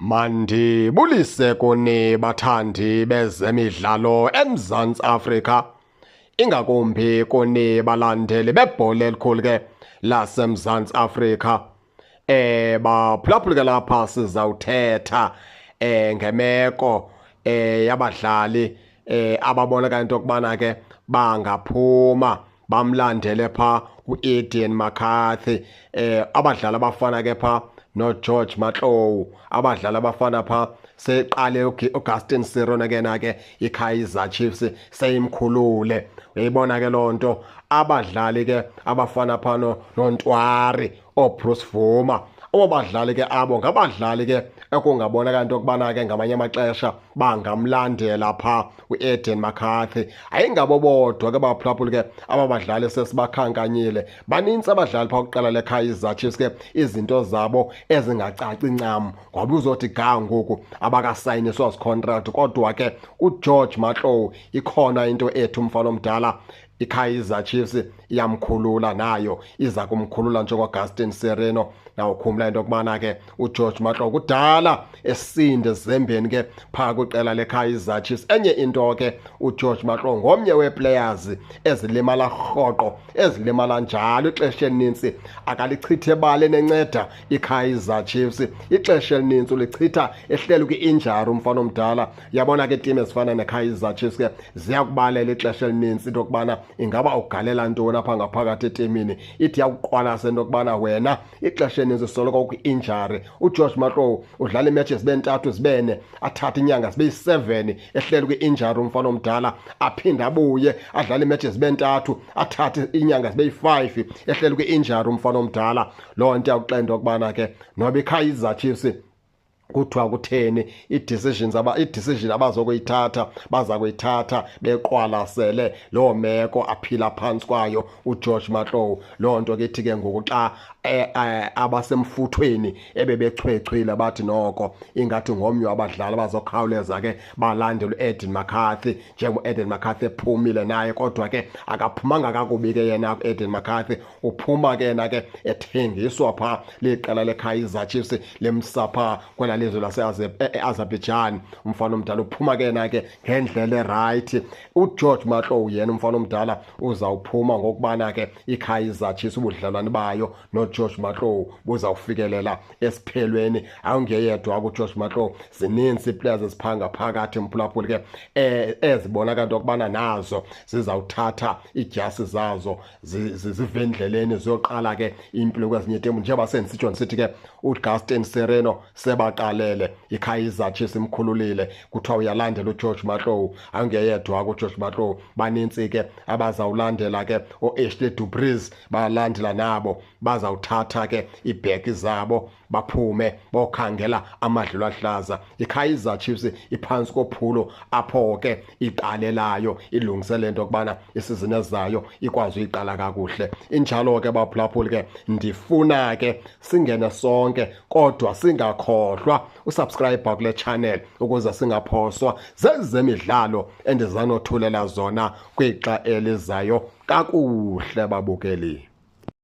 Mandibulise kuni bathandi bezemidlalo eMzantsi Afrika, ingakumbi kuni balandeli bebhola elikhulu ke laseMzantsi Afrika. Baphulaphula ke lapha sizawuthetha ngemeko yabadlali ababonakala into yokubana ke bangaphuma bamlandele pha uEden McCarthy, abadlali abafana ke pha noGeorge Mahlowu, abadlali abafana pha seqale uAugustin Sirona ke iKaizer Chiefs seyimkhulule. Uyayibona ke lonto, abadlali ke abafana pha noNtwari, oBruce Vuma, abadlali ke abo ngabadlali ke ekungabonakala into yokubana ke ngamanye amaxesha bangamlandela pha uEden McCarthy. Ayingabo bodwa ke baphulaphula ke ababadlali sesibakhankanyile, banintsi abadlali pha kuqala leKaizer Chiefs ke izinto zabo ezingacaci ncam, ngoba uzothi ga ngoku abakasayiniswa contract. Kodwa ke uGeorge Mahlowu ikhona into ethi umfana omdala iKaizer Chiefs iyamkhulula, nayo iza kumkhulula njengoAugustin Sirena. Nawukhumbula into yokubana ke uGeorge Mahlowu kudala esinde zembeni ke phaa kwiqela leKaizer Chiefs. Enye into ke uGeorge Mahlowu ngomnye weeplayers ezilimala rhoqo, ezilimala njalo ixesha elinintsi akalichithe bali enenceda iKaizer Chiefs. Ixesha elinintsi ulichitha ehleli kwi-injury umfana omdala. Yabona ke itim ezifana neKaizer Chiefs ke ziyakubalela ixesha elinintsi into yokubana ingaba ugalela ntoni apha ngaphakathi etimini. Ithi yakuqwalasa into yokubana wena ixesha elinintsi soloko kwi-injury. uGeorge Mahlowu udlala iimatches zibe ntathu zibene, athathe inyanga zibe yi-7 ehleli kwi-injury umfana omdala, aphinde abuye adlala iimatches zibe ntathu, athathe inyanga zibe yi-5 ehleli kwi-injury umfana omdala. Loo nto yakuxela into yokubana ke noba iKaizer Chiefs kuthiwa kutheni i-decision abazokuyithatha baza kuyithatha beqwalasele loo meko aphila phantsi kwayo uGeorge Mahlowu. Loo nto ke ithi ke ngoku xa abasemfuthweni ebebechwechwile bathi noko ingathi ngomnye wabadlali abazokhawuleza ke balandele uEden McCarthy, njengoEden McCarthy ephumile naye. Kodwa ke akaphumanga kakubi ke yena uEden McCarthy, uphuma ke yena ke ethengiswa pha liqela leKaizer Chiefs lemsa pha kwela lizwe lase-Azerbaijan. Umfana omdala uphuma ke yena ke ngendlela erayithi. uGeorge Mahlowu yena umfana omdala uzawuphuma ngokubana ke iKaizer Chiefs ubudlelwane bayo noGeorge Mahlowu buzawufikelela esiphelweni. Awungeyedwa uGeorge Mahlowu, zininzi iiplayers eziphanga phakathi mphulaphuli ke ezibonakala into yokubana nazo zizawuthatha idyasi zazo zive endleleni ziyoqala ke impilo kwezinye iitimu. Njengoba sendisitsho ndisithi ke uAugustin Sirena sebaqalele, iKaizer Chiefs imkhululile, kuthiwa uyalandela uGeorge Mahlowu. Awungeyedwa uGeorge Mahlowu, banintsi ke abazawulandela ke uAshley Dupreez, balandela nabo bazawuthatha ke iibheki zabo baphume bokhangela amadlelo ahlaza. iKaizer Chiefs iphantsi kophulo apho ke iqalelayo ilungisele into yokubana isizini ezayo ikwazi uyiqala kakuhle. Injalo ke baphulaphuli ke ndifuna ke singene sonke, kodwa singakhohlwa usubscribe kule channel ukuze singaphoswa zezemidlalo endizanothulela zona kwixa elizayo kakuhle babukeli.